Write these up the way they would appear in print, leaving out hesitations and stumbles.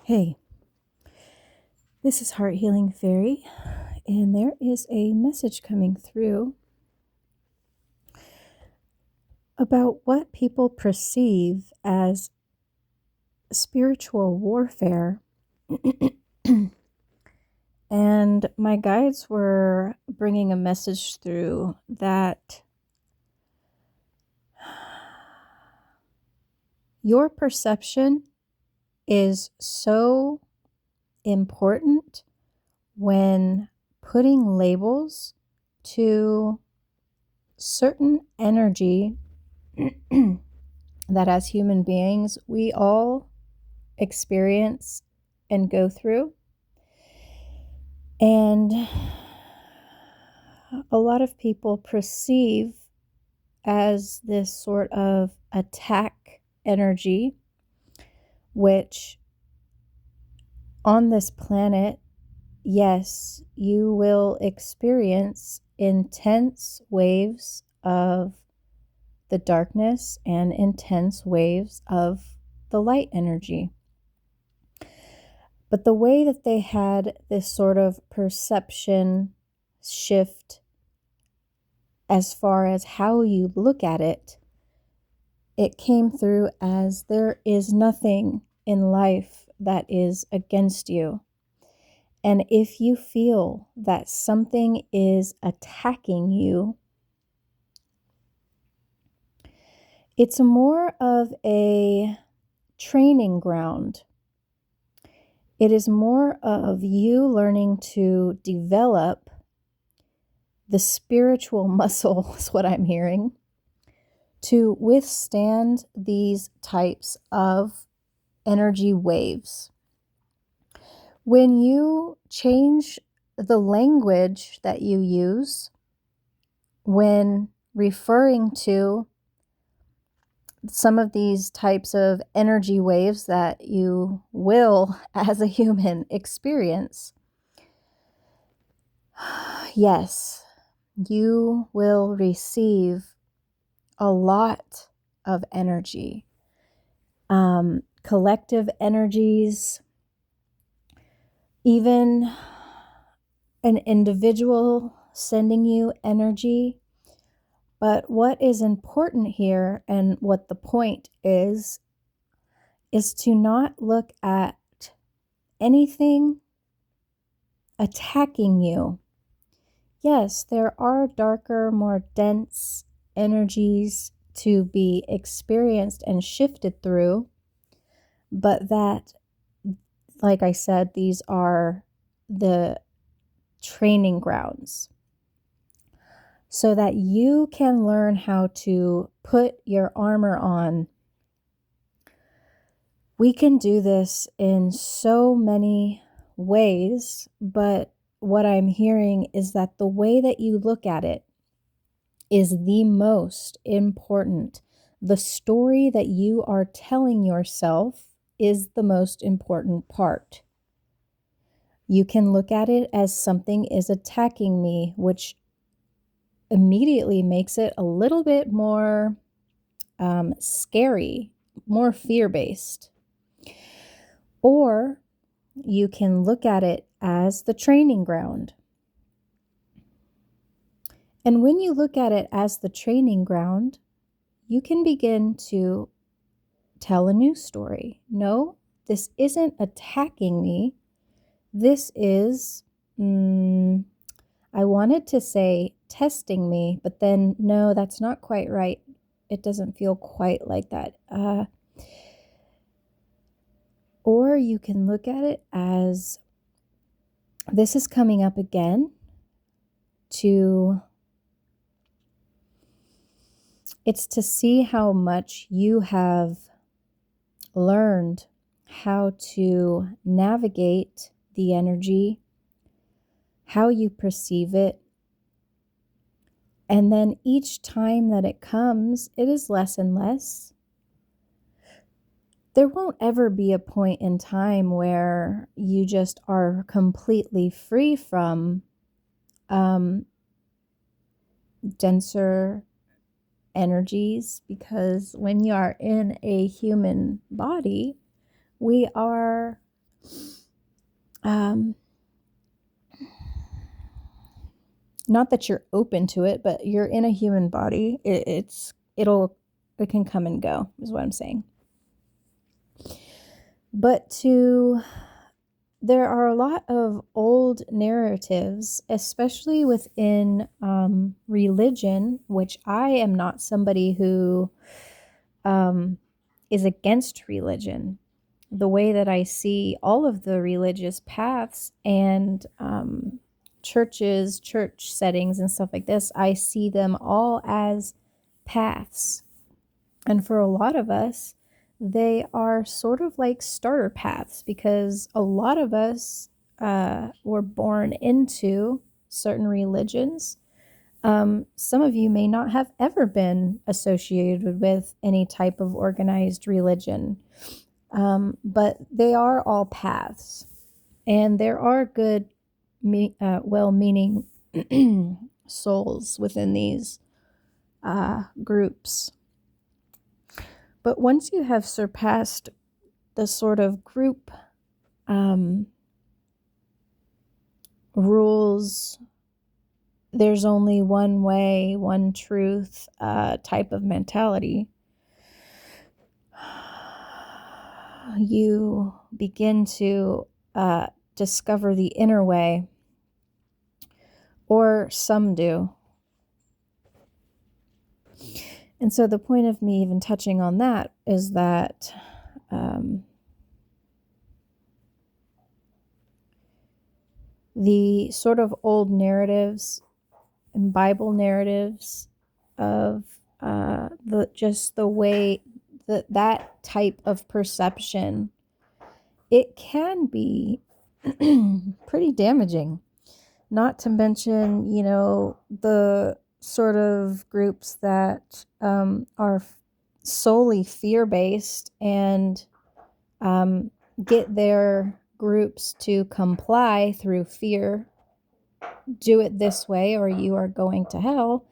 Hey, this is Heart Healing Fairy, and there is a message coming through about what people perceive as spiritual warfare. And my guides were bringing a message through that your perception is so important when putting labels to certain energy that as human beings we all experience and go through. And a lot of people perceive as this sort of attack energy, which on this planet, yes, you will experience intense waves of the darkness and intense waves of the light energy. But the way that they had this sort of perception shift as far as how you look at it, it came through as there is nothing in life that is against you. And if you feel that something is attacking you, it's more of a training ground. It is more of you learning to develop the spiritual muscle, is what I'm hearing, to withstand these types of energy waves. When you change the language that you use when referring to some of these types of energy waves that you will, as a human, experience, yes, you will receive a lot of energy, collective energies, even an individual sending you energy. But what is important here, and what the point is to not look at anything attacking you. Yes, there are darker, more dense energies to be experienced and shifted through, but that, like I said, these are the training grounds so that you can learn how to put your armor on. We can do this in so many ways, but what I'm hearing is that the way that you look at it is the most important. The story that you are telling yourself is the most important part. You can look at it as something is attacking me, which immediately makes it a little bit more scary, more fear-based. Or you can look at it as the training ground. And when you look at it as the training ground, you can begin to tell a new story. No, this isn't attacking me. This is, I wanted to say testing me, but then no, that's not quite right. It doesn't feel quite like that. Or you can look at it as this is coming up again it's to see how much you have learned how to navigate the energy, how you perceive it. And then each time that it comes, it is less and less. There won't ever be a point in time where you just are completely free from denser energies, because when you are in a human body, we are Not that you're open to it, but you're in a human body. It can come and go, is what I'm saying. But there are a lot of old narratives, especially within religion, which I am not somebody who is against religion. The way that I see all of the religious paths and churches, church settings, and stuff like this, I see them all as paths. And for a lot of us, they are sort of like starter paths, because a lot of us were born into certain religions. Some of you may not have ever been associated with any type of organized religion, but they are all paths. And there are good, well-meaning souls within these groups. But once you have surpassed the sort of group rules, there's only one way, one truth type of mentality, you begin to discover the inner way, or some do. And so the point of me even touching on that is that the sort of old narratives and Bible narratives of the way that type of perception, it can be pretty damaging. Not to mention, the sort of groups that are solely fear-based and get their groups to comply through fear. Do it this way or you are going to hell.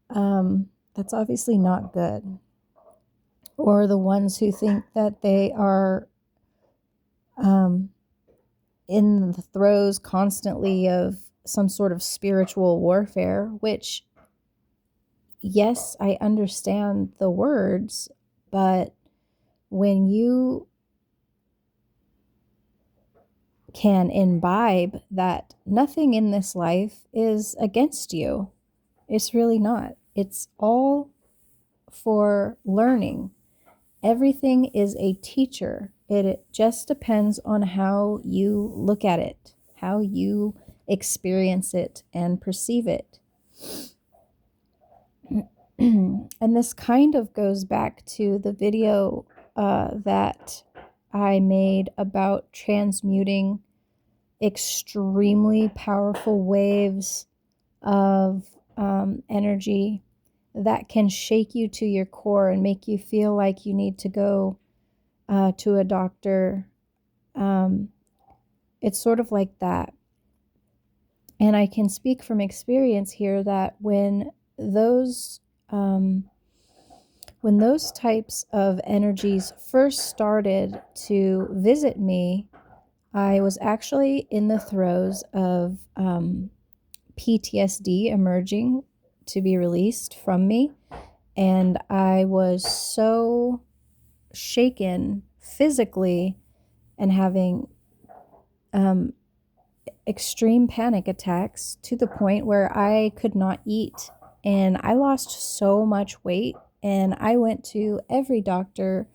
That's obviously not good. Or the ones who think that they are in the throes constantly of some sort of spiritual warfare, which, yes, I understand the words, but when you can imbibe that nothing in this life is against you, it's really not. It's all for learning. Everything is a teacher. It just depends on how you look at it, how you experience it and perceive it. And this kind of goes back to the video that I made about transmuting extremely powerful waves of energy that can shake you to your core and make you feel like you need to go to a doctor. It's sort of like that. And I can speak from experience here that when those types of energies first started to visit me, I was actually in the throes of PTSD emerging to be released from me. And I was so shaken physically and having extreme panic attacks to the point where I could not eat. And I lost so much weight, and I went to every doctor.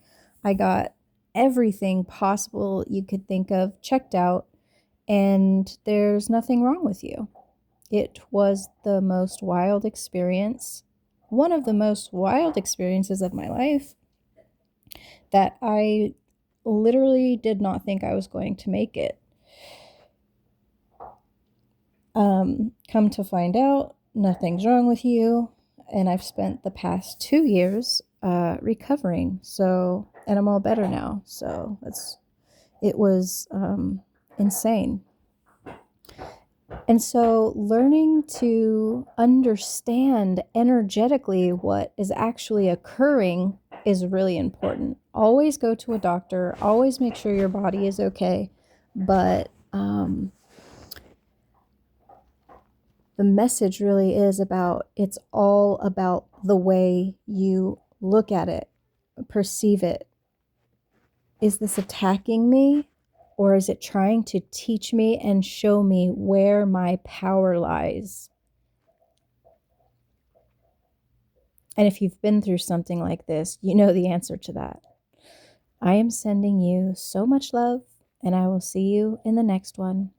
I got everything possible you could think of checked out, and there's nothing wrong with you. It was the most wild experience, one of the most wild experiences of my life, that I literally did not think I was going to make it. Come to find out, nothing's wrong with you, and I've spent the past 2 years recovering. So, and I'm all better now. So it was insane. And so learning to understand energetically what is actually occurring is really important. Always go to a doctor. Always make sure your body is okay. But the message really is about, it's all about the way you look at it, perceive it. Is this attacking me, or is it trying to teach me and show me where my power lies? And if you've been through something like this, you know the answer to that. I am sending you so much love, and I will see you in the next one.